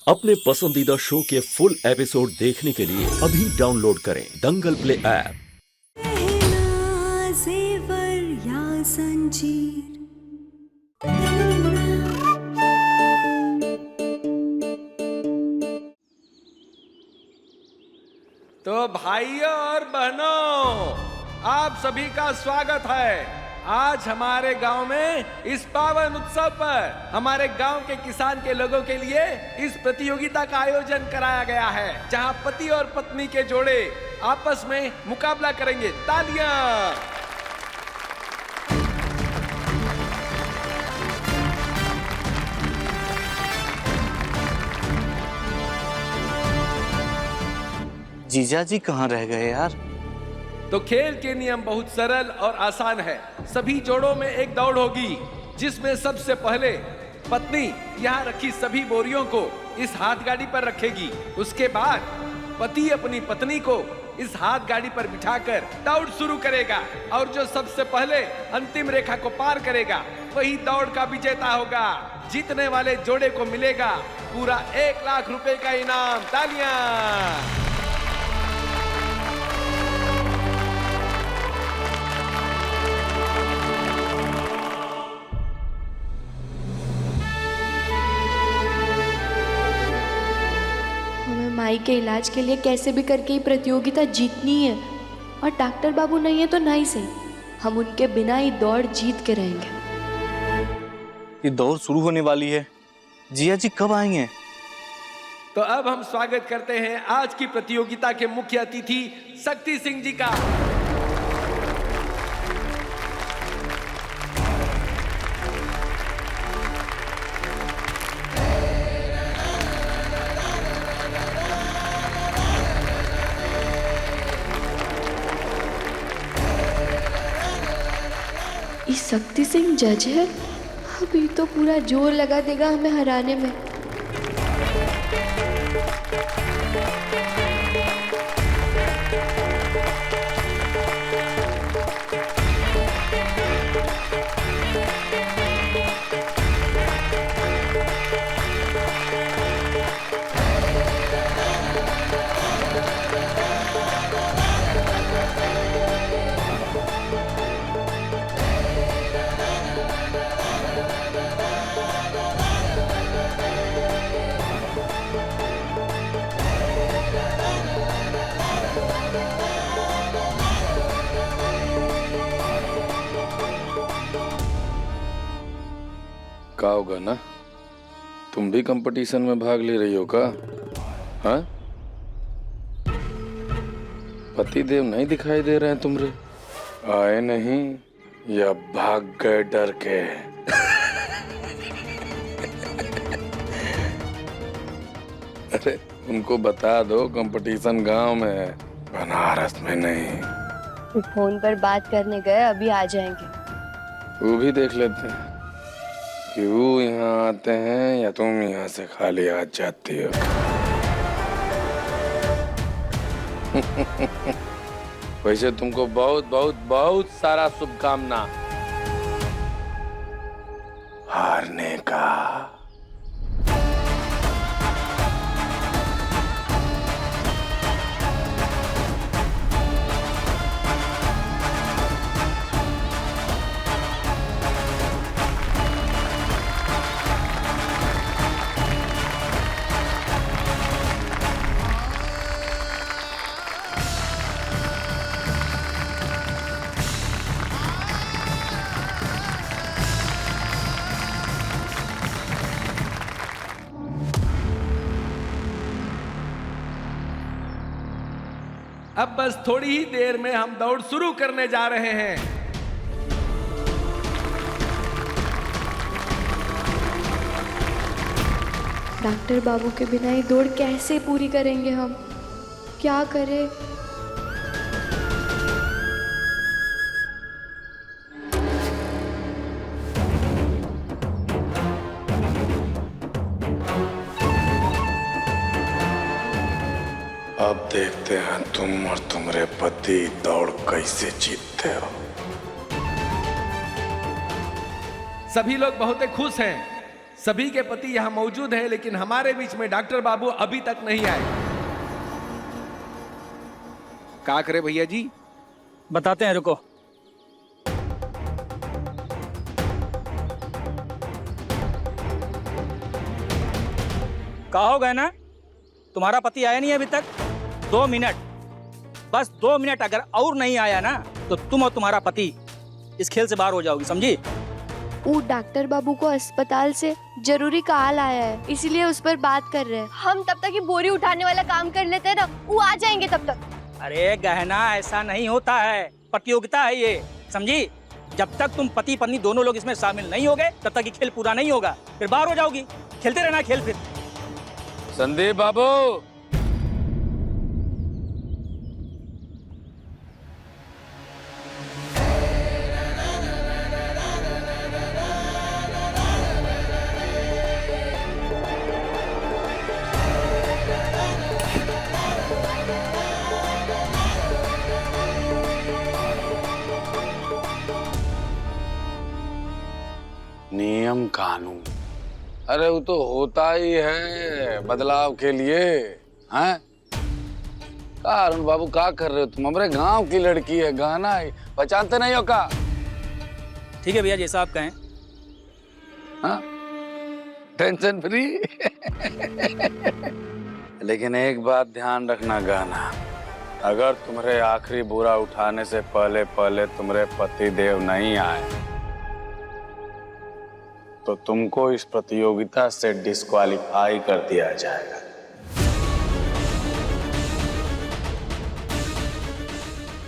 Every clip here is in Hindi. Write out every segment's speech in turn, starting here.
अपने पसंदीदा शो के फुल एपिसोड देखने के लिए अभी डाउनलोड करें दंगल प्ले ऐप। जेवर या संजीर। तो भाइयों और बहनों, आप सभी का स्वागत है। आज हमारे गांव में इस पावन उत्सव पर हमारे गांव के किसान के लोगों के लिए इस प्रतियोगिता का आयोजन कराया गया है, जहां पति और पत्नी के जोड़े आपस में मुकाबला करेंगे। तालियां। जीजा जी कहाँ रह गए यार? तो खेल के नियम बहुत सरल और आसान है। सभी जोड़ों में एक दौड़ होगी, जिसमें सबसे पहले पत्नी यहाँ रखी सभी बोरियों को इस हाथ गाड़ी पर रखेगी। उसके बाद पति अपनी पत्नी को इस हाथ गाड़ी पर बिठाकर दौड़ शुरू करेगा, और जो सबसे पहले अंतिम रेखा को पार करेगा वही दौड़ का विजेता होगा। जीतने वाले जोड़े को मिलेगा पूरा 1 लाख रुपए का इनाम। तालियां। माई के इलाज के लिए कैसे भी करके ही प्रतियोगिता जीतनी है, और डॉक्टर बाबू नहीं है तो नहीं से हम उनके बिना ही दौड़ जीत के रहेंगे। ये दौड़ शुरू होने वाली है, जिया जी कब आएंगे? तो अब हम स्वागत करते हैं आज की प्रतियोगिता के मुख्य अतिथि शक्ति सिंह जी का। शक्ति सिंह जज है, अभी तो पूरा जोर लगा देगा हमें हराने में। का होगा ना, तुम भी कंपटीशन में भाग ले रही हो का? हाँ, पतिदेव नहीं दिखाई दे रहे हैं तुमरे? आए नहीं या भाग गए डर के? अरे उनको बता दो कंपटीशन गांव में है, बनारस में नहीं। फोन पर बात करने गए, अभी आ जाएंगे। वो भी देख लेते हैं कि वो यहाँ आते हैं या तुम यहाँ से खाली हाथ जाती हो। वैसे तुमको बहुत बहुत बहुत सारा शुभकामना हारने का। अब बस थोड़ी ही देर में हम दौड़ शुरू करने जा रहे हैं। डॉक्टर बाबू के बिना ये दौड़ कैसे पूरी करेंगे हम? क्या करें? अब देखते हैं तुम और तुम्हारे पति दौड़ कैसे जीतते हो। सभी लोग बहुत खुश हैं। सभी के पति यहाँ मौजूद हैं, लेकिन हमारे बीच में डॉक्टर बाबू अभी तक नहीं आए। क्या करे भैया जी? बताते हैं, रुको। कहा हो गए ना, तुम्हारा पति आया नहीं अभी तक। 2 मिनट, बस 2 मिनट अगर और नहीं आया ना तो तुम और तुम्हारा पति इस खेल से बाहर हो जाओगी, समझी? वो डॉक्टर बाबू को अस्पताल से जरूरी कॉल आया है, इसलिए उस पर बात कर रहे हैं। हम तब तक ये बोरी उठाने वाला काम कर लेते हैं ना, वो आ जाएंगे तब तक। अरे गहना, ऐसा नहीं होता है, प्रतियोगिता है ये, समझी? जब तक तुम पति पत्नी दोनों लोग इसमें शामिल नहीं होगे तब तक ये खेल पूरा नहीं होगा, फिर बाहर हो जाओगी। खेलते रहना खेल। फिर संदीप बाबू, नियम कानून, अरे वो तो होता ही है बदलाव के लिए, हैं? का अरुण बाबू क्या कर रहे हो तुम? हमारे गांव की लड़की है, गाना है, पहचानते नहीं हो का? ठीक है भैया, जैसा आप कहें। हाँ, टेंशन फ्री। लेकिन एक बात ध्यान रखना गाना, अगर तुम्हारे आखिरी बुरा उठाने से पहले पहले तुम्हारे पति देव नहीं आए तो तुमको इस प्रतियोगिता से डिस्क्वालीफाई कर दिया जाएगा।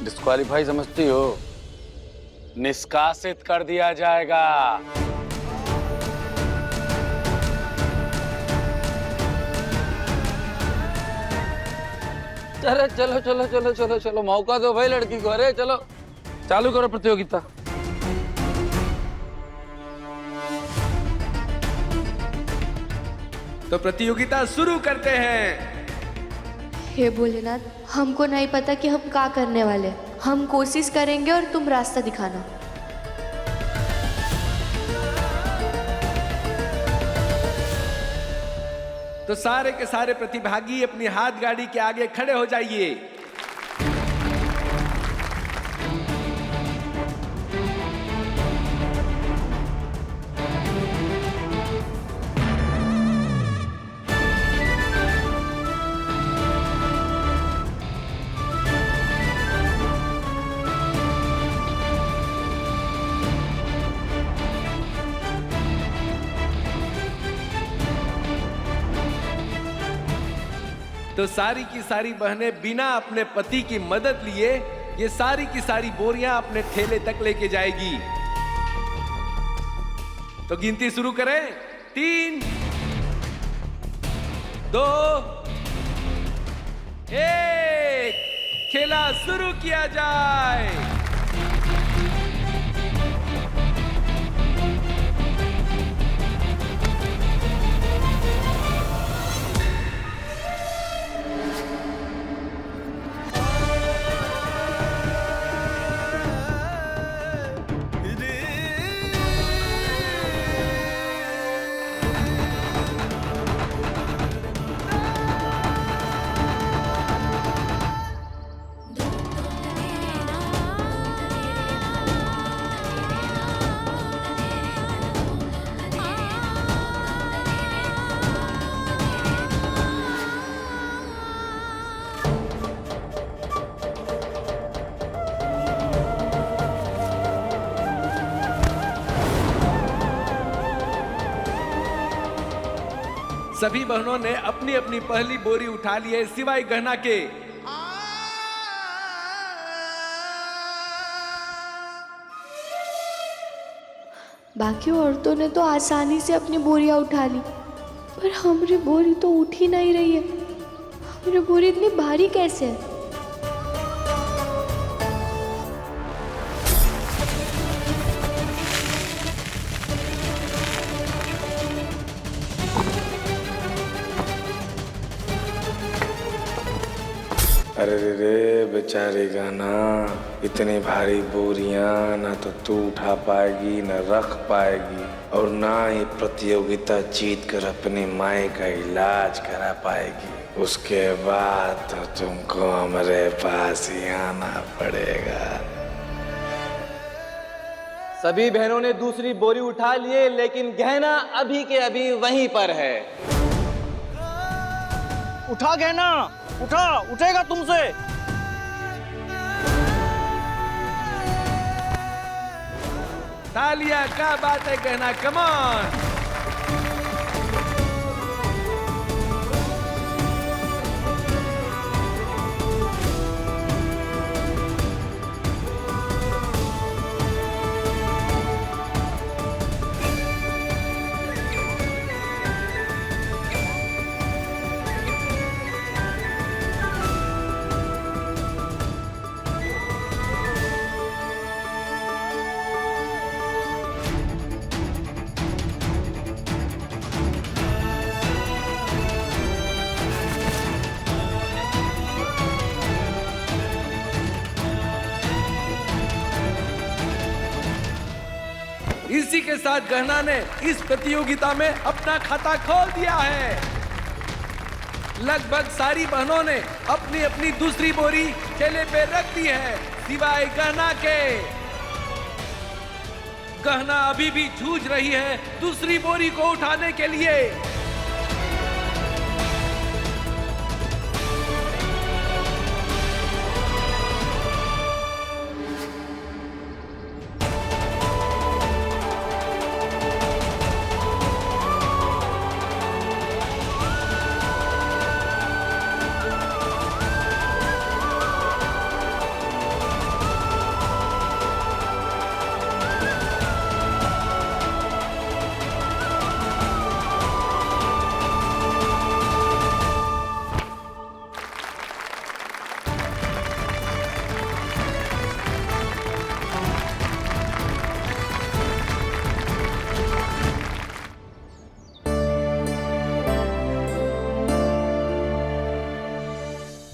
डिस्क्वालीफाई समझती हो? निष्कासित कर दिया जाएगा। अरे चलो चलो चलो चलो चलो, मौका दो भाई लड़की को। अरे चलो चालू करो प्रतियोगिता। तो प्रतियोगिता शुरू करते हैं। हे भोलेनाथ, हमको नहीं पता कि हम क्या करने वाले। हम कोशिश करेंगे और तुम रास्ता दिखाना। तो सारे के सारे प्रतिभागी अपनी हाथ गाड़ी के आगे खड़े हो जाइए। तो सारी की सारी बहनें बिना अपने पति की मदद लिए ये सारी की सारी बोरियां अपने ठेले तक लेके जाएगी। तो गिनती शुरू करें। 3, 2, 1, खेला शुरू किया जाए। सभी बहनों ने अपनी अपनी पहली बोरी उठा ली है, सिवाय गहना के। बाकी औरतों ने तो आसानी से अपनी बोरियां उठा ली, पर हमारी बोरी तो उठ ही नहीं रही है। हमारी बोरी इतनी भारी कैसे है? अरे रे बेचारी गाना, इतनी भारी बोरियां ना तो तू उठा पाएगी ना रख पाएगी, और ना ही प्रतियोगिता जीत कर अपनी माई का इलाज करा पाएगी। उसके बाद तो तुमको हमारे पास ही आना पड़ेगा। सभी बहनों ने दूसरी बोरी उठा लिए, लेकिन गहना अभी के अभी वहीं पर है। उठा गहना, उठा, उठेगा तुमसे। तालिया, क्या बात है गहना, कमान। इसी के साथ गहना ने इस प्रतियोगिता में अपना खाता खोल दिया है। लगभग सारी बहनों ने अपनी अपनी दूसरी बोरी ठेले पे रख दी है, सिवाय गहना के। गहना अभी भी जूझ रही है दूसरी बोरी को उठाने के लिए।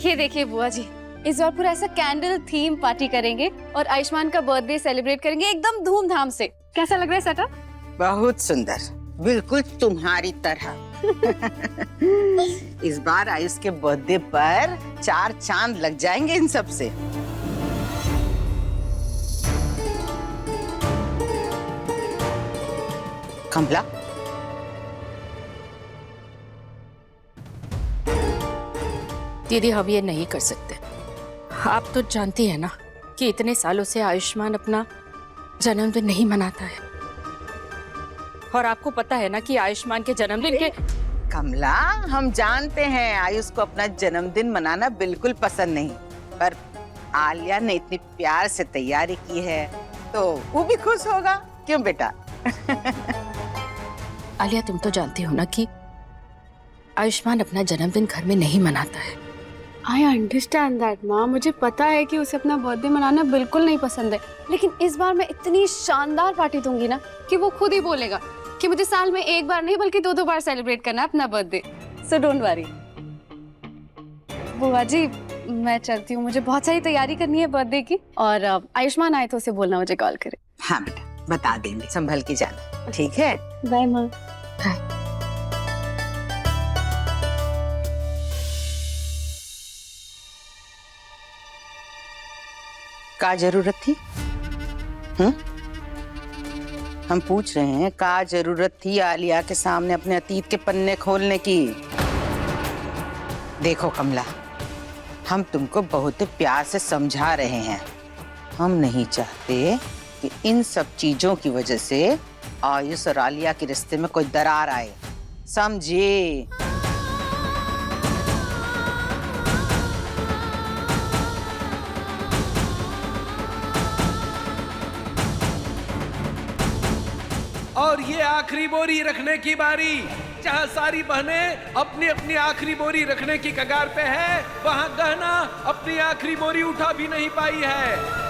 ये देखिए बुआ जी, इस बार पूरा ऐसा कैंडल थीम पार्टी करेंगे और आयुष्मान का बर्थडे सेलिब्रेट करेंगे एकदम धूमधाम से। कैसा लग रहा है सेटअप? बहुत सुंदर, बिल्कुल तुम्हारी तरह। इस बार आयुष के बर्थडे पर 4 चांद लग जाएंगे इन सब से। कमला, दीदी हम ये नहीं कर सकते। आप तो जानती है ना कि इतने सालों से आयुष्मान अपना जन्मदिन नहीं मनाता है, और आपको पता है ना कि आयुष्मान के जन्मदिन के। कमला, हम जानते हैं आयुष को अपना जन्मदिन मनाना बिल्कुल पसंद नहीं, पर आलिया ने इतनी प्यार से तैयारी की है तो वो भी खुश होगा, क्यों बेटा? आलिया, तुम तो जानती हो ना कि आयुष्मान अपना जन्मदिन घर में नहीं मनाता है। आई अंडरस्टैंड दैट माँ, मुझे पता है कि उसे अपना बर्थडे मनाना बिल्कुल नहीं पसंद है, लेकिन इस बार मैं इतनी शानदार पार्टी दूंगी ना कि वो खुद ही बोलेगा कि मुझे साल में एक बार नहीं बल्कि 2-2 बार सेलिब्रेट करना है अपना बर्थडे। So don't worry. बुआ जी, मैं चलती हूँ, मुझे बहुत सारी तैयारी करनी है बर्थडे की, और आयुष्मान आए तो उसे बोलना मुझे कॉल करे। हाँ बेटा, बता देंगे, संभल के जाना, ठीक है? बाय माँ। का जरूरत थी? हम पूछ रहे हैं, का जरूरत थी आलिया के सामने अपने अतीत के पन्ने खोलने की? देखो कमला, हम तुमको बहुत प्यार से समझा रहे हैं। हम नहीं चाहते कि इन सब चीजों की वजह से आयुष और आलिया के रिश्ते में कोई दरार आए, समझे? और ये आखिरी बोरी रखने की बारी। जहां सारी बहनें अपनी अपनी आखिरी बोरी रखने की कगार पे है, वहां गहना अपनी आखिरी बोरी उठा भी नहीं पाई है।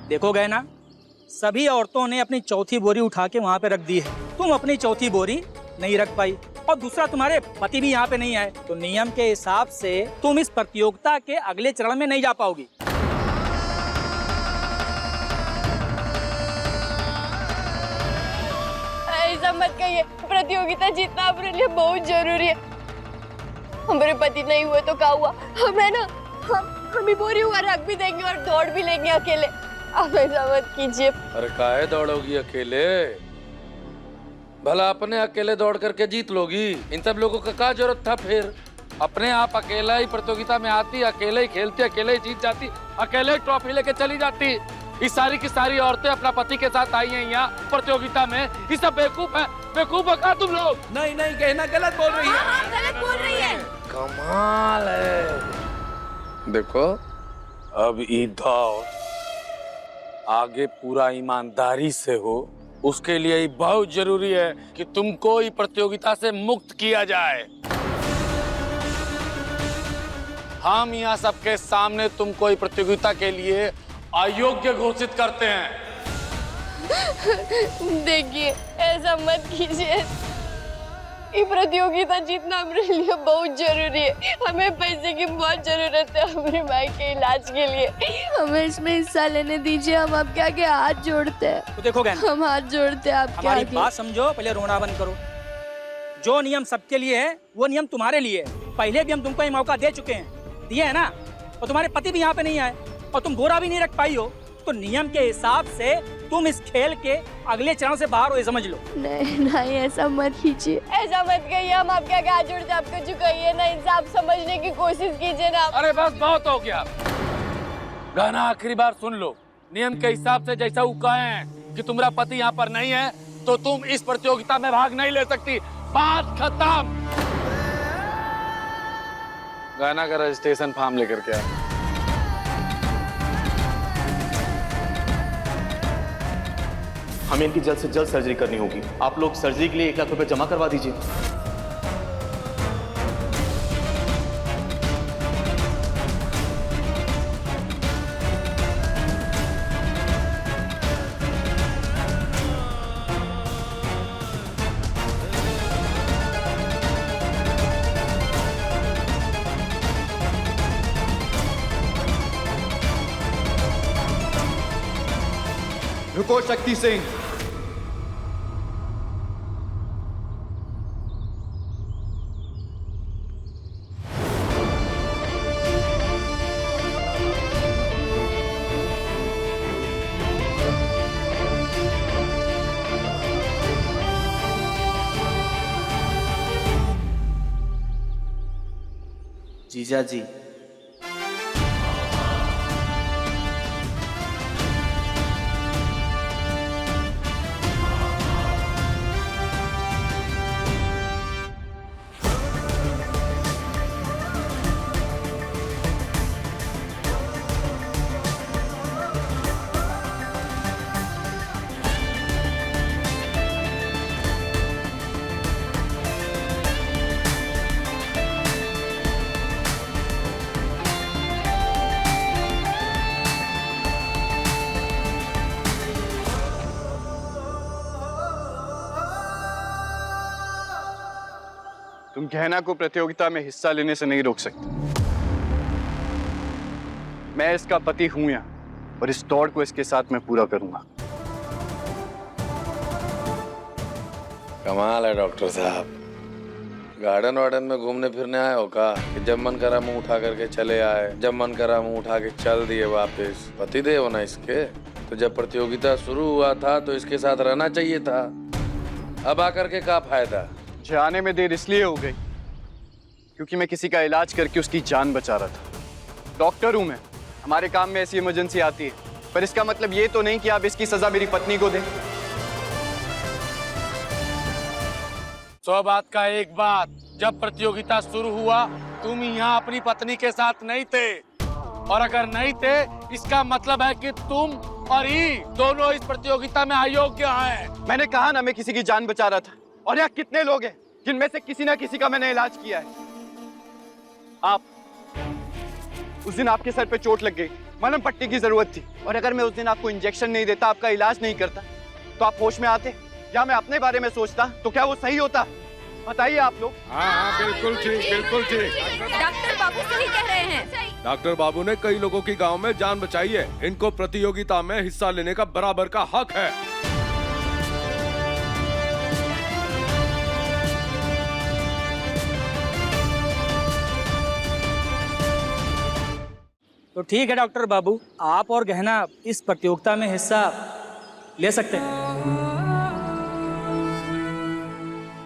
देखो गहना, सभी औरतों ने अपनी चौथी बोरी उठा के वहाँ पे रख दी है, तुम अपनी चौथी बोरी नहीं रख पाई, और दूसरा तुम्हारे पति भी यहाँ पे नहीं आए, तो नियम के हिसाब से तुम इस प्रतियोगिता के अगले चरण में नहीं जा पाओगी। ऐसा मत कहिए, प्रतियोगिता जीतना हमारे लिए बहुत जरूरी है। हमारे पति नहीं हुए तो क्या हुआ, हम है ना, हम ही बोरी हुआ रख भी देंगे और दौड़ भी लेंगे अकेले। आप ऐसा मत कीजिए। अरे काहे दौड़ोगी अकेले? भला अपने अकेले दौड़ करके जीत लोगी? इन सब लोगों का क्या जरूरत था फिर? अपने आप अकेला ही प्रतियोगिता में आती, अकेले ही खेलती, अकेले ही जीत जाती, अकेले ही ट्रॉफी लेके चली जाती। इस सारी की सारी औरतें अपना पति के साथ आई हैं यहाँ प्रतियोगिता में। ये सब बेवकूफ है, बेवकूफ है क्या तुम लोग? नहीं नहीं, गहना गलत बोल रही है। गलत बोल रही है। कमाल है। देखो अब इधर आगे पूरा ईमानदारी से हो, उसके लिए ही बहुत जरूरी है कि तुमको इस प्रतियोगिता से मुक्त किया जाए। हम यहाँ सबके सामने तुमको इस प्रतियोगिता के लिए अयोग्य घोषित करते हैं। देखिए, ऐसा मत कीजिए। ये प्रतियोगिता जीतना हमारे लिए बहुत जरूरी है। हमें पैसे की बहुत जरूरत है हमारी माँ के इलाज के लिए। हमें इसमें हिस्सा लेने दीजिए, हम आपके आगे हाथ जोड़ते हैं। तो देखो गहना, हम हाथ जोड़ते हैं आपके हमारी आगे। बात समझो, पहले रोना बंद करो। जो नियम सबके लिए है वो नियम तुम्हारे लिए है। पहले भी हम तुमको ये मौका दे चुके हैं, दिए है ना, और तुम्हारे पति भी यहाँ पे नहीं आए और तुम बोरा भी नहीं रख पाई हो, तो नियम के हिसाब से तुम इस खेल के अगले चरण से बाहर हो, ये समझ लो। नहीं नहीं, ऐसा मत कीजिए, ऐसा मत कहिए। हम आपके आगे हाथ जोड़ते आपको झुकाइए ना, इंसाफ समझने की कोशिश कीजिए ना। अरे बस बहुत हो गया। गाना आखिरी बार सुन लो। नियम के हिसाब से जैसा वो कहे हैं कि तुम्हारा पति यहाँ पर नहीं है, तो तुम इस प्रतियोगिता में भाग नहीं ले सकती। बात खत्म। गाना का रजिस्ट्रेशन फॉर्म लेकर के आए। हमें इनकी जल्द से जल्द सर्जरी करनी होगी। आप लोग सर्जरी के लिए 1 लाख रुपए जमा करवा दीजिए। रुको शक्ति सिंह। जीजा जी, तुम गहना को प्रतियोगिता में हिस्सा लेने से नहीं रोक सकते। मैं इसका पति हूं यहाँ, और इस दौड़ को इसके साथ मैं पूरा करूंगा। कमाल है डॉक्टर साहब। गार्डन वार्डन में घूमने फिरने आए हो का? कि जब मन करा मुंह उठा करके चले आए, जब मन करा मुंह उठा के चल दिए वापस? पति देव हो ना इसके, तो जब प्रतियोगिता शुरू हुआ था तो इसके साथ रहना चाहिए था। अब आकर के क्या फायदा? आने में देर इसलिए हो गई क्योंकि मैं किसी का इलाज करके उसकी जान बचा रहा था। डॉक्टर हूं मैं, हमारे काम में ऐसी इमरजेंसी आती है, पर इसका मतलब ये तो नहीं कि आप इसकी सजा मेरी पत्नी को दें। सौ बात का एक बात, जब प्रतियोगिता शुरू हुआ तुम यहाँ अपनी पत्नी के साथ नहीं थे, और अगर नहीं थे इसका मतलब है कि तुम और ही दोनों इस प्रतियोगिता में अयोग्य हैं। मैंने कहा ना, मैं किसी की जान बचा रहा था। और यहाँ कितने लोग हैं जिनमें से किसी ना किसी का मैंने इलाज किया है। आप, उस दिन आपके सर पे चोट लग गई, मलहम पट्टी की जरूरत थी, और अगर मैं उस दिन आपको इंजेक्शन नहीं देता, आपका इलाज नहीं करता, तो आप होश में आते या मैं अपने बारे में सोचता, तो क्या वो सही होता? बताइए आप लोग। हाँ, बिल्कुल ठीक, बिल्कुल ठीक। डॉक्टर बाबू सही कह रहे हैं। डॉक्टर बाबू ने कई लोगों की गांव में जान बचाई है। इनको प्रतियोगिता में हिस्सा लेने का बराबर का हक है। तो ठीक है डॉक्टर बाबू, आप और गहना इस प्रतियोगिता में हिस्सा ले सकते हैं।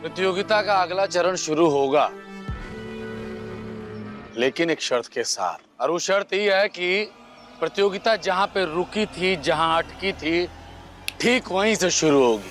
प्रतियोगिता का अगला चरण शुरू होगा, लेकिन एक शर्त के साथ। और वो शर्त ये है कि प्रतियोगिता जहां पे रुकी थी, जहां अटकी थी, ठीक वहीं से शुरू होगी।